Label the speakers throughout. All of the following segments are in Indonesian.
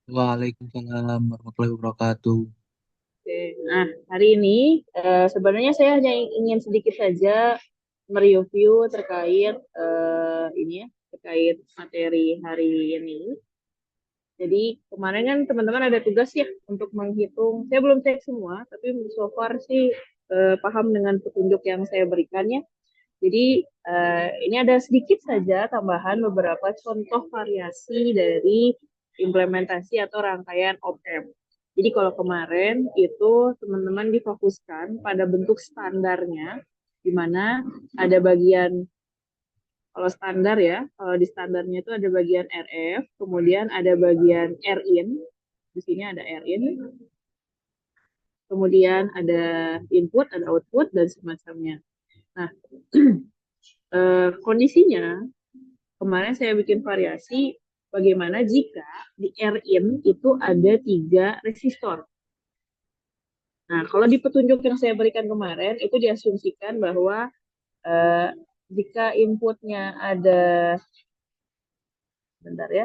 Speaker 1: Waalaikumsalam warahmatullahi wabarakatuh.
Speaker 2: Oke. Nah, hari ini sebenarnya saya hanya ingin sedikit saja mereview terkait ini ya, terkait materi hari ini. Jadi kemarin kan teman-teman ada tugas ya untuk menghitung. Saya belum cek semua, tapi so far sih paham dengan petunjuk yang saya berikan ya. Jadi ini ada sedikit saja tambahan beberapa contoh variasi dari implementasi atau rangkaian op-amp. Jadi kalau kemarin itu teman-teman difokuskan pada bentuk standarnya, di mana ada bagian kalau standar ya, kalau di standarnya itu ada bagian RF, kemudian ada bagian RIN, di sini ada RIN, kemudian ada input, ada output dan semacamnya. Nah, kondisinya kemarin saya bikin variasi bagaimana jika di RIN itu ada 3 resistor. Nah, kalau di petunjuk yang saya berikan kemarin itu diasumsikan bahwa eh, jika inputnya ada, bentar ya,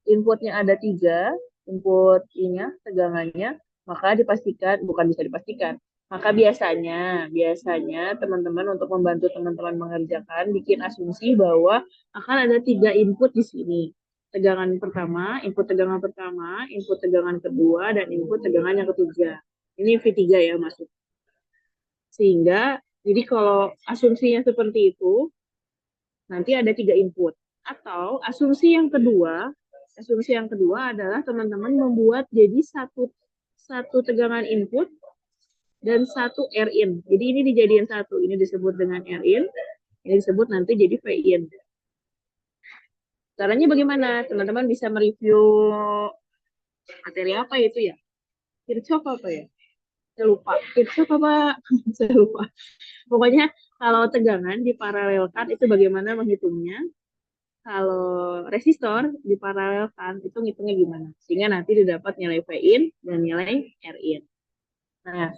Speaker 2: inputnya ada 3, input ininya, tegangannya, maka dipastikan, bukan bisa dipastikan, maka biasanya teman-teman untuk membantu teman-teman mengerjakan, bikin asumsi bahwa akan ada 3 input di sini. Tegangan pertama, input tegangan pertama, input tegangan kedua, dan input tegangan yang ketiga. Ini V3 ya masuk. Sehingga, jadi kalau asumsinya seperti itu, nanti ada 3 input. Atau asumsi yang kedua adalah teman-teman membuat jadi satu satu tegangan input dan satu R-in. Jadi ini dijadikan satu, ini disebut dengan R-in, ini disebut nanti jadi V-in. Caranya bagaimana? Teman-teman bisa mereview materi apa itu ya? Kirchhoff apa ya? Saya lupa. Kirchhoff apa? Saya lupa. Pokoknya kalau tegangan diparalelkan itu bagaimana menghitungnya, kalau resistor diparalelkan itu ngitungnya gimana sehingga nanti didapat nilai V-in dan nilai R-in. Nah,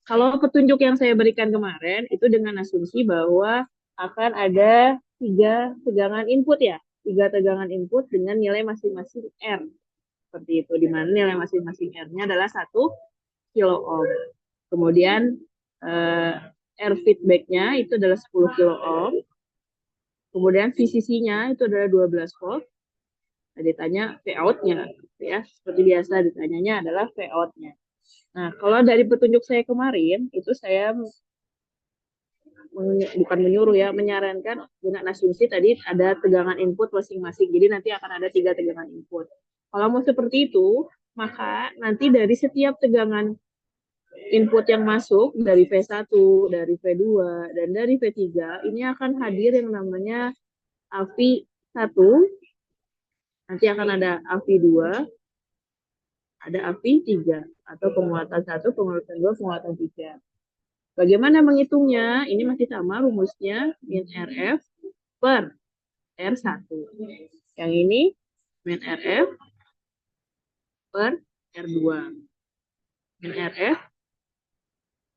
Speaker 2: kalau petunjuk yang saya berikan kemarin itu dengan asumsi bahwa akan ada 3 tegangan input ya, 3 tegangan input dengan nilai masing-masing R, seperti itu, di mana nilai masing-masing R-nya adalah 1 kilo ohm. Kemudian eh, R feedback-nya itu adalah 10 kilo ohm. Kemudian VCC-nya itu adalah 12 volt. Nah, ditanya V-out-nya, ya seperti biasa ditanyanya adalah V-out-nya. Nah, kalau dari petunjuk saya kemarin itu saya bukan menyuruh ya, menyarankan dengan asumsi tadi ada tegangan input masing-masing. Jadi nanti akan ada 3 tegangan input. Kalau mau seperti itu, maka nanti dari setiap tegangan input yang masuk dari V1, dari V2, dan dari V3 ini akan hadir yang namanya AVI 1, nanti akan ada AVI 2, ada AVI 3 atau penguatan 1, penguatan 2, penguatan 3. Bagaimana menghitungnya? Ini masih sama rumusnya, min RF per R1. Yang ini min RF per R2. Min RF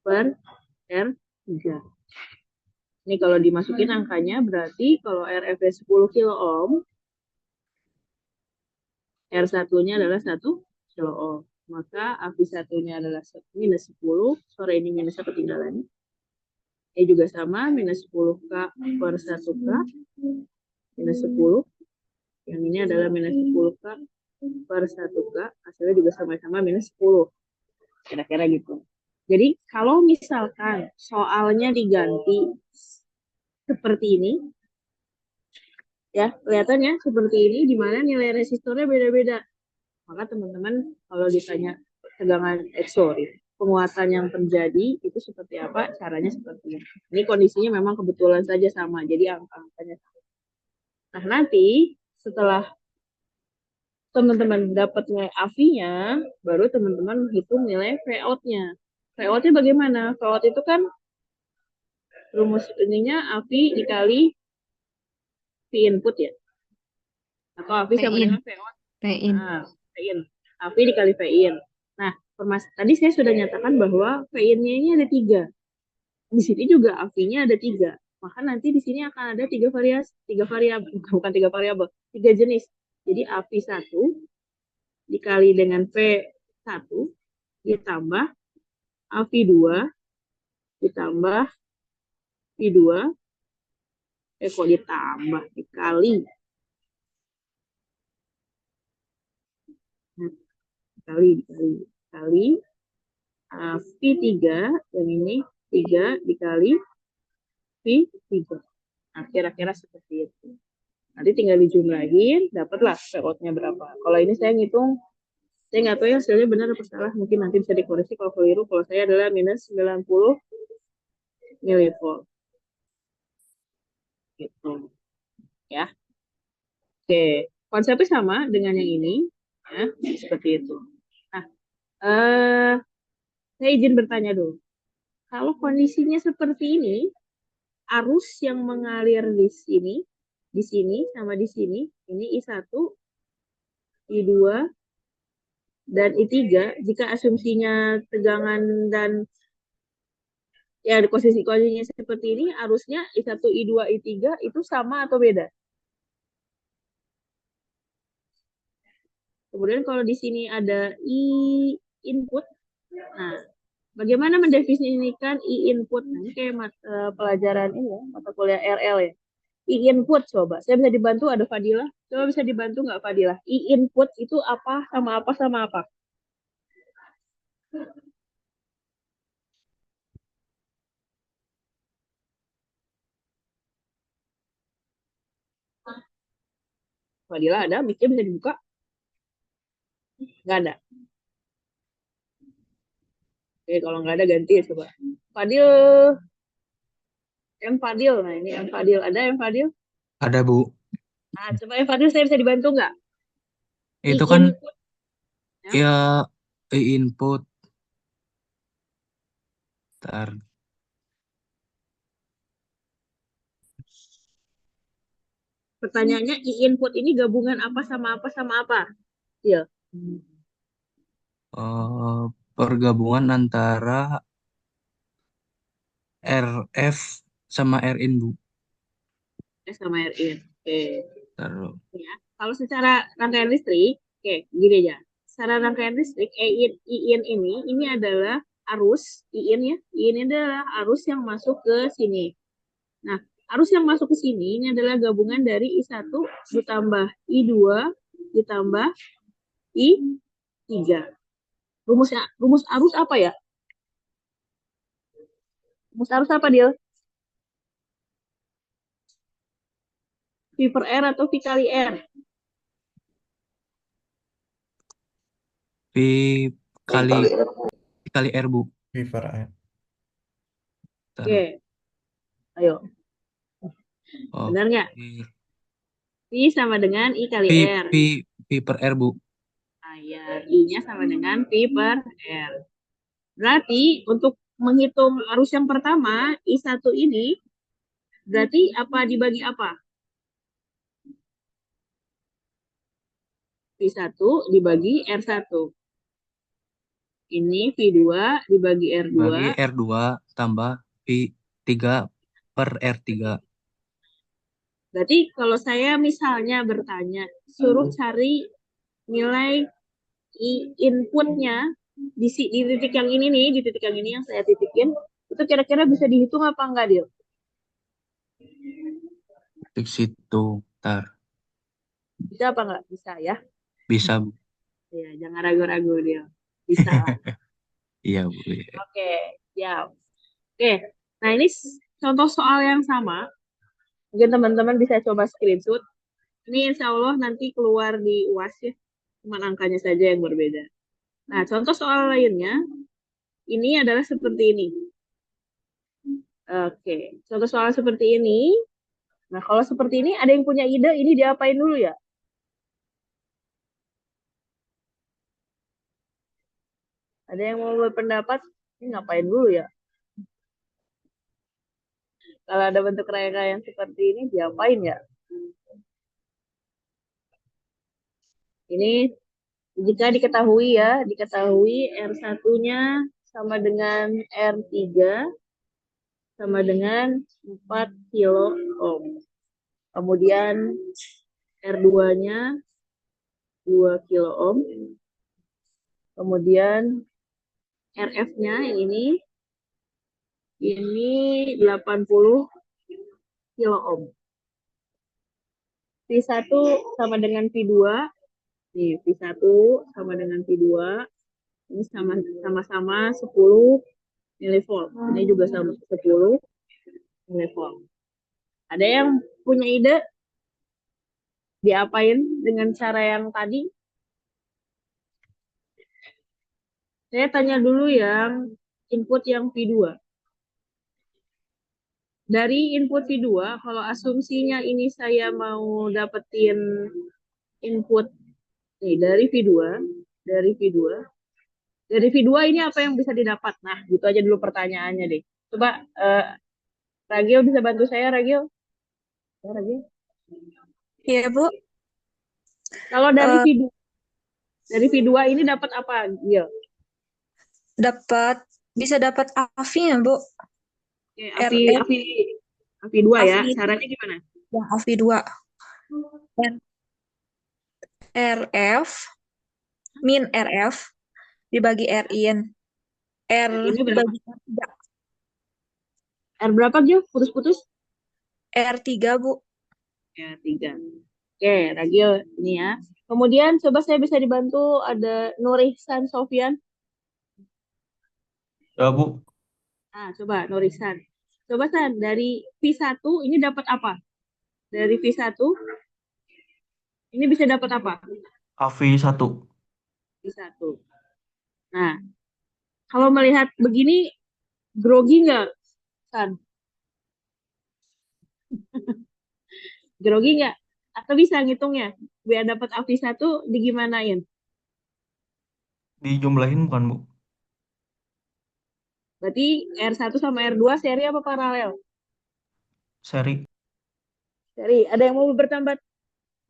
Speaker 2: per R3. Ini kalau dimasukin angkanya berarti kalau RF-nya 10 kilo ohm, R1-nya adalah 1 kilo ohm. Maka AVI satunya adalah minus 10. Sore ini minusnya ketinggalan. Ini juga sama, minus 10K per 1K, minus 10. Yang ini adalah minus 10K per 1K, hasilnya juga sama-sama minus 10. Kira-kira gitu. Jadi kalau misalkan soalnya diganti seperti ini, ya kelihatannya seperti ini, di mana nilai resistornya beda-beda. Maka teman-teman kalau ditanya tegangan, sorry, penguatan yang terjadi itu seperti apa, caranya seperti ini. Ini kondisinya memang kebetulan saja sama, jadi angka-angkanya sama. Nah nanti setelah teman-teman dapat nilai AV-nya, baru teman-teman hitung nilai V-out-nya. V-out-nya bagaimana? V-out itu kan rumus ininya AV dikali V input ya. Atau AV sama
Speaker 3: PIN,
Speaker 2: dengan V-out.
Speaker 3: PIN.
Speaker 2: Nah, V-in. AV dikali V-in. Nah, tadi saya sudah nyatakan bahwa V-in-nya ini ada 3. Di sini juga AV-nya ada 3. Maka nanti di sini akan ada 3 variabel, bukan 3 variabel, 3 jenis. Jadi AV 1, dikali dengan P1 ditambah AV2 ditambah V2, kok ditambah, dikali. Nah, dikali V3 yang ini 3 dikali V3. Nah, kira-kira seperti itu. Nanti tinggal dijumlahin, dapatlah PO-nya berapa. Kalau ini saya ngitung, saya nggak tahu ya hasilnya benar atau salah. Mungkin nanti bisa dikoreksi kalau keliru. Kalau saya adalah minus 90 milivolt. Gitu. Ya. Oke. Konsepnya sama dengan yang ini. Ya, seperti itu. Nah, saya izin bertanya dulu. Kalau kondisinya seperti ini, arus yang mengalir di sini sama di sini, ini I1, I2, dan I3, jika asumsinya tegangan dan ya posisinya seperti ini, arusnya I1, I2, I3 itu sama atau beda? Kemudian kalau di sini ada I input, nah bagaimana mendefinisikan I input? Nah, ini kayak pelajaran ini ya, mata kuliah RL ya. I input coba. Saya bisa dibantu, ada Fadilah. Coba bisa dibantu nggak Fadilah? I input itu apa sama apa sama apa? Fadilah ada, mic-nya bisa dibuka? Nggak ada. Oke, kalau nggak ada ganti ya coba. Fadil, M Fadil. Nah ini M Fadil. Ada M Fadil?
Speaker 1: Ada, Bu.
Speaker 2: Nah, coba M Fadil saya bisa dibantu nggak? I
Speaker 1: Itu kan
Speaker 2: input. Ya.
Speaker 1: ya input. Ntar.
Speaker 2: Pertanyaannya I input ini gabungan apa sama apa sama apa? Iya.
Speaker 1: Pergabungan antara RF sama RIN, Bu.
Speaker 2: S sama RI. Oke.
Speaker 1: Terus.
Speaker 2: Ya. Kalau secara rangkaian listrik, oke, gini aja. Secara rangkaian listrik, IIN ini adalah arus, IIN ya, IIN ini adalah arus yang masuk ke sini. Nah, arus yang masuk ke sini ini adalah gabungan dari I1 ditambah I2 ditambah I3. Rumus arus apa ya? Rumus arus apa dia? V per R atau V kali R?
Speaker 1: P kali P kali R, Bu.
Speaker 3: River Air.
Speaker 1: Terus.
Speaker 2: Oke, ayo. Benar nggak?
Speaker 1: Oke.
Speaker 2: V sama dengan I kali
Speaker 1: P,
Speaker 2: R.
Speaker 1: P, P per R, Bu.
Speaker 2: Nah, ya, I-nya sama dengan V per R. Berarti untuk menghitung arus yang pertama, I1 ini, berarti apa dibagi apa? V1 dibagi R1. Ini V2 dibagi R2.
Speaker 1: Bagi R2 tambah P3 per R3.
Speaker 2: Berarti kalau saya misalnya bertanya, suruh cari nilai inputnya di titik yang ini nih, di titik yang ini yang saya titikin, itu kira-kira bisa dihitung apa enggak, Dil?
Speaker 1: Di situ. Ntar.
Speaker 2: Bisa apa enggak? Bisa ya.
Speaker 1: Bisa, Bu.
Speaker 2: Ya, jangan ragu-ragu, Dil. Bisa.
Speaker 1: Iya, Bu. Iya.
Speaker 2: Oke, ya. Oke, nah ini contoh soal yang sama. Mungkin teman-teman bisa coba screenshot. Ini insya Allah nanti keluar di UAS ya. Cuma angkanya saja yang berbeda. Nah, contoh soal lainnya, ini adalah seperti ini. Oke, contoh soal seperti ini. Nah, kalau seperti ini, ada yang punya ide, ini diapain dulu ya? Ada yang mau berpendapat, ini ngapain dulu ya? Kalau ada bentuk rangkaian seperti ini, diapain ya? Ini jika diketahui ya, diketahui R1-nya sama dengan R3 sama dengan 4 kilo ohm. Kemudian R2-nya 2 kilo ohm. Kemudian RF-nya yang ini 80 kilo ohm. V1 sama dengan V2. Nih, V1 sama dengan V2. Ini sama-sama 10 milivolt. Ini juga sama 10 milivolt. Ada yang punya ide diapain dengan cara yang tadi? Saya tanya dulu yang input yang V2. Dari input V2, kalau asumsinya ini saya mau dapetin input nih dari V2 ini apa yang bisa didapat? Nah, gitu aja dulu pertanyaannya deh. Coba Ragil bisa bantu saya, Ragil? Ya, Ragil.
Speaker 3: Iya, Bu.
Speaker 2: Kalau dari
Speaker 3: Eh,
Speaker 2: V2 ini dapat apa, Gil?
Speaker 3: bisa dapat AV-nya, Bu.
Speaker 2: Oke,
Speaker 3: RF,
Speaker 2: AV 2 ya.
Speaker 3: AV,
Speaker 2: Caranya gimana?
Speaker 3: yang AV2. RF, min RF, dibagi RIN. R
Speaker 2: Ini berapa?
Speaker 3: dibagi R3.
Speaker 2: R berapa, Gil? Putus-putus?
Speaker 3: R3, Bu.
Speaker 2: Ya, 3. Oke, Ragil ini ya. Kemudian coba saya bisa dibantu ada Nurihsan Sofyan.
Speaker 1: Ya, Bu.
Speaker 2: Nah, coba Nurihsan. Coba San, dari V1 ini dapat apa? Dari V1 ini bisa dapat apa?
Speaker 1: AV1.
Speaker 2: V1. Nah, kalau melihat begini grogi nggak, San? Grogi nggak? Atau bisa ngitungnya? Biar dapat AV1 digimanain?
Speaker 1: Dijumlahin bukan, Bu?
Speaker 2: Berarti R1 sama R2 seri apa paralel?
Speaker 1: Seri.
Speaker 2: Seri. Ada yang mau bertambah?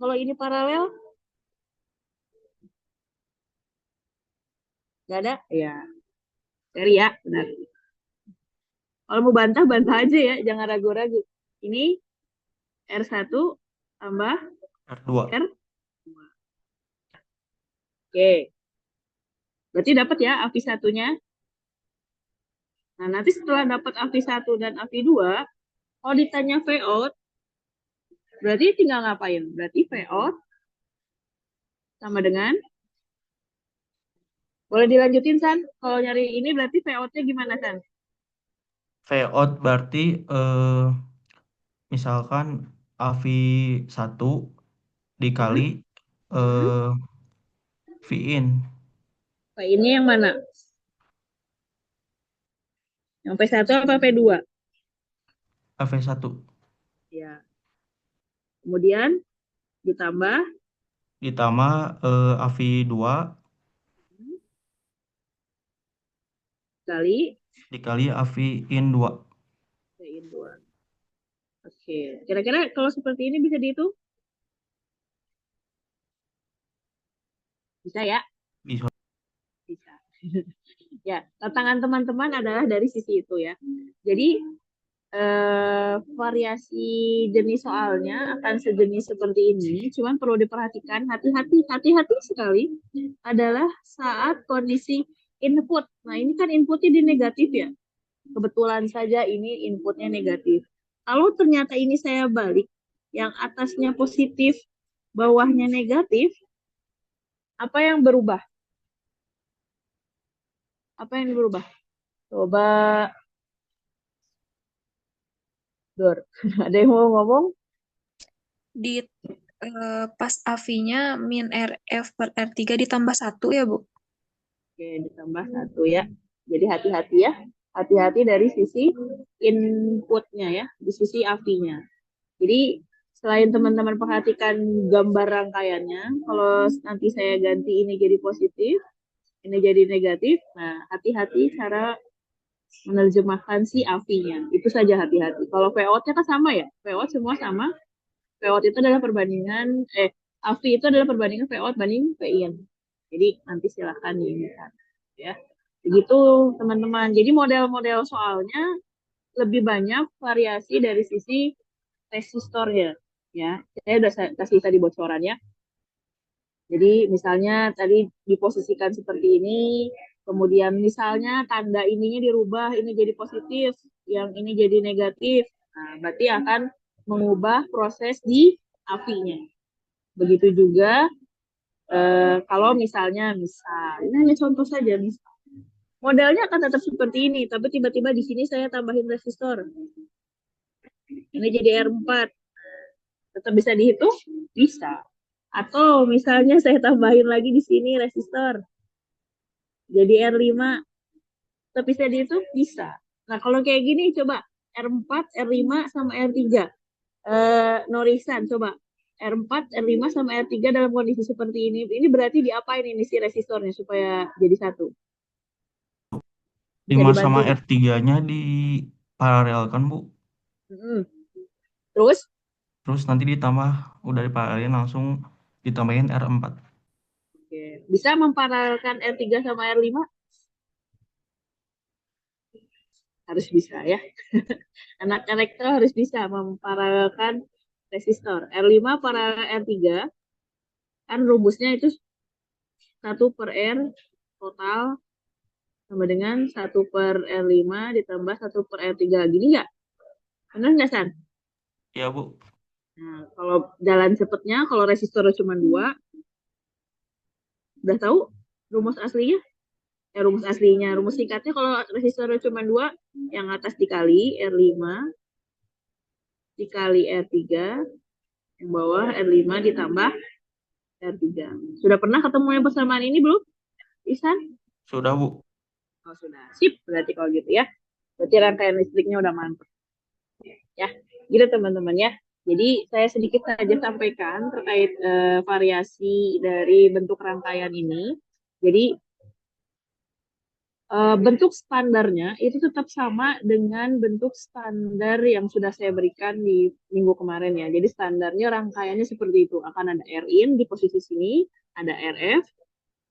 Speaker 2: Kalau ini paralel? Nggak ada? Ya, seri ya, benar. Kalau mau bantah, bantah aja ya. Jangan ragu-ragu. Ini R1 tambah
Speaker 1: R2.
Speaker 2: R. Oke. Berarti dapat ya AV1-nya. Nah, nanti setelah dapat AV1 dan AV2, kalau ditanya Vout, berarti tinggal ngapain? Berarti Vout sama dengan, boleh dilanjutin, San? Kalau nyari ini berarti Vout-nya gimana, San?
Speaker 1: Vout berarti misalkan AV1 dikali
Speaker 2: Hmm? Hmm?
Speaker 1: eh, V-in.
Speaker 2: Ini yang mana? Yang P1 apa P2?
Speaker 1: AV1
Speaker 2: Ya. Kemudian ditambah
Speaker 1: ditambah AV2
Speaker 2: kali
Speaker 1: dikali AV-in 2.
Speaker 2: P2. Oke. Kira-kira kalau seperti ini bisa dihitung? Bisa ya?
Speaker 1: Bisa.
Speaker 2: Bisa. Ya, tantangan teman-teman adalah dari sisi itu ya. Jadi variasi jenis soalnya akan sejenis seperti ini. Cuman perlu diperhatikan hati-hati sekali adalah saat kondisi input. Nah, ini kan inputnya di negatif ya. Kebetulan saja ini inputnya negatif. Kalau ternyata ini saya balik, yang atasnya positif, bawahnya negatif, apa yang berubah? Apa yang berubah? Coba, Dor. Ada yang mau ngomong?
Speaker 3: Di pas AV-nya min RF per R3 ditambah 1 ya, Bu?
Speaker 2: Oke, ditambah 1 ya. Jadi hati-hati ya. Hati-hati dari sisi inputnya ya, di sisi AV-nya. Jadi selain teman-teman perhatikan gambar rangkaiannya, kalau nanti saya ganti ini jadi positif, ini jadi negatif, nah hati-hati cara menerjemahkan si AV-nya. Itu saja hati-hati. Kalau VO-nya kan sama ya, VO semua sama. VO itu adalah perbandingan, AV itu adalah perbandingan VO banding VIN. Jadi nanti silahkan diingat ya. Begitu teman-teman. Jadi model-model soalnya lebih banyak variasi dari sisi resistornya ya. Saya udah kasih tadi bocoran ya. Jadi misalnya tadi diposisikan seperti ini, kemudian misalnya tanda ininya dirubah, ini jadi positif, yang ini jadi negatif. Nah, berarti akan mengubah proses di AVI-nya. Begitu juga kalau misal, ini hanya contoh saja, modelnya akan tetap seperti ini, tapi tiba-tiba di sini saya tambahin resistor. Ini jadi R4. Tetap bisa dihitung? Bisa. Atau misalnya saya tambahin lagi di sini resistor. Jadi R5. Tetap bisa dihitung? Bisa. Nah, kalau kayak gini coba R4, R5 sama R3. Norisan, coba. R4, R5 sama R3 dalam kondisi seperti ini. Ini berarti diapain ini si resistornya supaya jadi satu? Bisa
Speaker 1: 5 sama
Speaker 2: dibantu nggak?
Speaker 1: R3-nya diparalelkan, Bu.
Speaker 2: Hmm. Terus?
Speaker 1: Terus nanti ditambah, udah diparalelin langsung ditambahin R4.
Speaker 2: Oke. Bisa memparalelkan R3 sama R5? Harus bisa ya. Anak elektro harus bisa memparalelkan resistor. R5 paralel R3, kan rumusnya itu 1/R total sama dengan 1/R5 ditambah 1/R3. Gini nggak? Benar nggak, San?
Speaker 1: Ya, Bu.
Speaker 2: Nah, kalau jalan cepetnya, kalau resistor cuma 2, udah tahu rumus aslinya? Rumus aslinya, rumus singkatnya kalau resistor cuma 2, yang atas dikali R5 dikali R3, yang bawah R5 ditambah R3. Sudah pernah ketemu yang persamaan ini belum, Isan?
Speaker 1: Sudah, Bu.
Speaker 2: Oh, sudah. Sip, berarti kalau gitu ya. Berarti rangkaian listriknya udah mantap. Ya, gitu teman-teman ya. Jadi saya sedikit saja sampaikan terkait variasi dari bentuk rangkaian ini. Jadi bentuk standarnya itu tetap sama dengan bentuk standar yang sudah saya berikan di minggu kemarin ya. Jadi standarnya rangkaiannya seperti itu. Akan ada R-in di posisi sini, ada RF,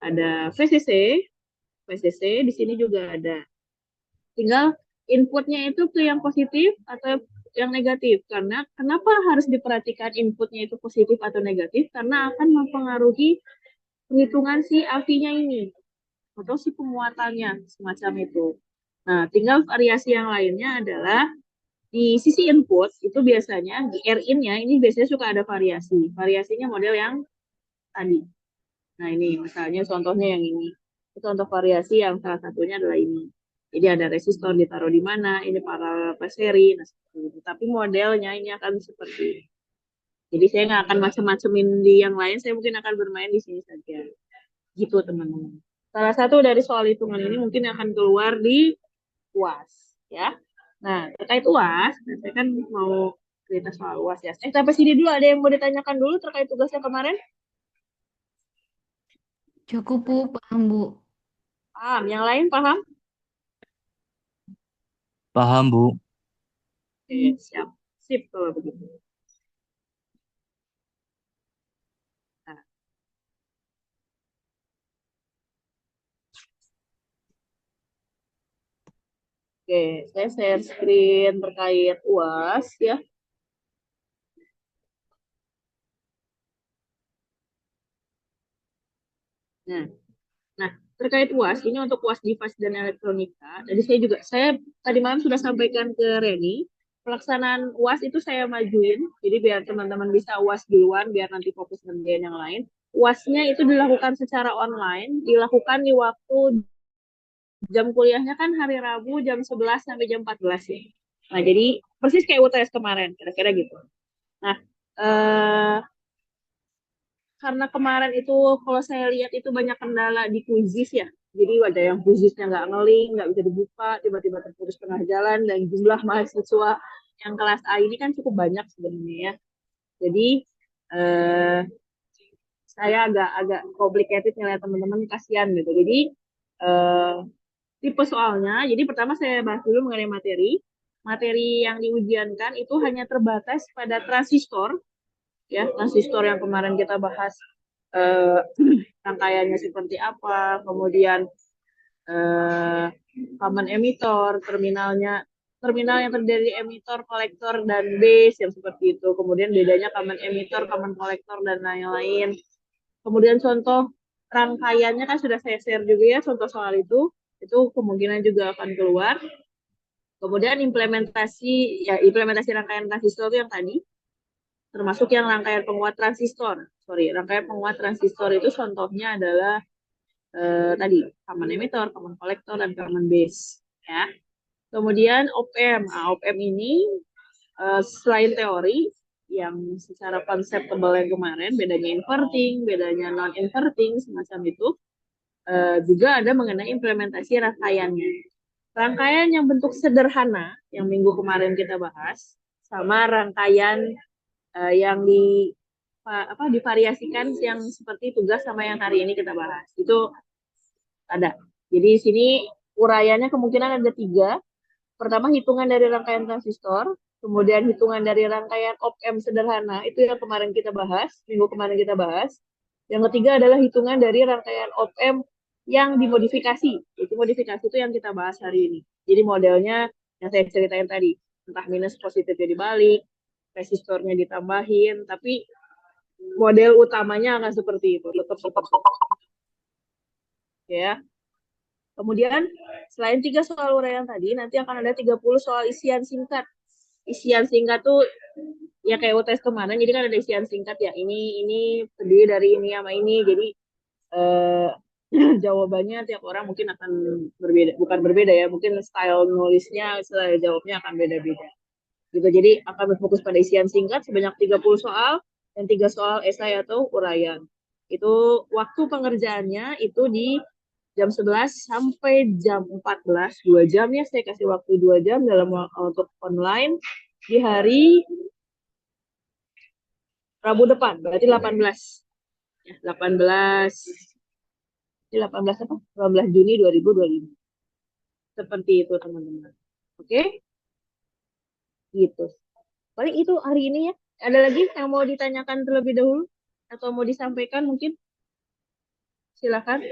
Speaker 2: ada VCC di sini juga ada. Tinggal inputnya itu ke yang positif atau yang negatif. Karena kenapa harus diperhatikan inputnya itu positif atau negatif? Karena akan mempengaruhi perhitungan si AV-nya ini atau si pemuatannya semacam itu. Nah, tinggal variasi yang lainnya adalah di sisi input itu biasanya di R-in-nya ini biasanya suka ada variasi. Variasinya model yang tadi. Nah, ini misalnya contohnya yang ini. Itu contoh variasi yang salah satunya adalah ini. Jadi ada resistor ditaruh di mana, ini paralel seri, nah seperti itu. Tapi modelnya ini akan seperti ini. Jadi saya nggak akan macam-macamin di yang lain, saya mungkin akan bermain di sini saja. Gitu teman-teman. Salah satu dari soal hitungan ini mungkin akan keluar di UAS ya. Nah, terkait UAS, saya kan mau cerita soal UAS ya. Sampai sini dulu ada yang mau ditanyakan dulu terkait tugasnya kemarin?
Speaker 4: Cukup, Bu. Paham, Bu.
Speaker 2: Paham? Yang lain paham?
Speaker 5: Paham, Bu.
Speaker 2: Oke, siap. Sip kalau begitu. Nah, oke, saya share screen terkait UAS ya. Nah, Nah, terkait UAS, ini untuk UAS device dan elektronika. Jadi saya tadi malam sudah sampaikan ke Reni, pelaksanaan UAS itu saya majuin. Jadi biar teman-teman bisa UAS duluan, biar nanti fokus ngerjain yang lain. UASnya itu dilakukan secara online, dilakukan di waktu jam kuliahnya kan hari Rabu jam 11 sampai jam 14 ya. Nah, jadi persis kayak UTS kemarin, kira-kira gitu. Nah, eh, karena kemarin itu kalau saya lihat itu banyak kendala di kuisis ya. Jadi ada yang kuisisnya nggak ngeling, nggak bisa dibuka, tiba-tiba terputus tengah jalan, dan jumlah mahasiswa yang kelas A ini kan cukup banyak sebenarnya ya. Jadi eh, saya agak complicated ngeliat teman-teman, kasihan gitu. Jadi eh, tipe soalnya, jadi pertama saya bahas dulu mengenai materi. Materi yang diujiankan itu hanya terbatas pada transistor, ya transistor yang kemarin kita bahas eh, rangkaiannya seperti apa, kemudian eh, common emitter, terminal yang terdiri dari emitter, kolektor, dan base yang seperti itu. Kemudian bedanya common emitter, common kolektor, dan lain-lain. Kemudian contoh rangkaiannya kan sudah saya share juga ya, contoh soal itu kemungkinan juga akan keluar. Kemudian implementasi rangkaian transistor itu yang tadi, termasuk yang rangkaian penguat transistor. Rangkaian penguat transistor itu contohnya adalah tadi common emitter, common collector, dan common base. Ya. Kemudian op-amp. Op-amp ini selain teori yang secara konsep tebal yang kemarin, bedanya inverting, bedanya non-inverting, semacam itu, juga ada mengenai implementasi rangkaiannya. Rangkaian yang bentuk sederhana, yang minggu kemarin kita bahas, sama rangkaian yang divariasikan yang seperti tugas sama yang hari ini kita bahas. Itu ada. Jadi di sini uraiannya kemungkinan ada 3. Pertama, hitungan dari rangkaian transistor, kemudian hitungan dari rangkaian op-amp sederhana, itu yang kemarin kita bahas, minggu kemarin kita bahas. Yang ketiga adalah hitungan dari rangkaian op-amp yang dimodifikasi. Itu modifikasi itu yang kita bahas hari ini. Jadi modelnya yang saya ceritain tadi, entah minus positifnya dibalik, resistornya ditambahin, tapi model utamanya akan seperti itu. Tetap ya. Kemudian selain 3 soal uraian tadi, nanti akan ada 30 soal isian singkat. Isian singkat tuh ya kayak UTS kemarin, jadi kan ada isian singkat ya. Ini terdiri dari ini sama ini. Jadi jawabannya tiap orang mungkin akan berbeda, bukan berbeda ya, mungkin style nulisnya, style jawabnya akan beda-beda. Gitu. Jadi akan berfokus pada isian singkat sebanyak 30 soal dan 3 soal esai atau uraian. Itu waktu pengerjaannya itu di jam 11 sampai jam 14, 2 jam ya, saya kasih waktu 2 jam dalam untuk online di hari Rabu depan, berarti 18. Ya, 18 apa? 18 Juni 2025. Seperti itu teman-teman. Oke? Gitu. Paling itu hari ini ya. Ada lagi yang mau ditanyakan terlebih dahulu atau mau disampaikan mungkin? Silakan.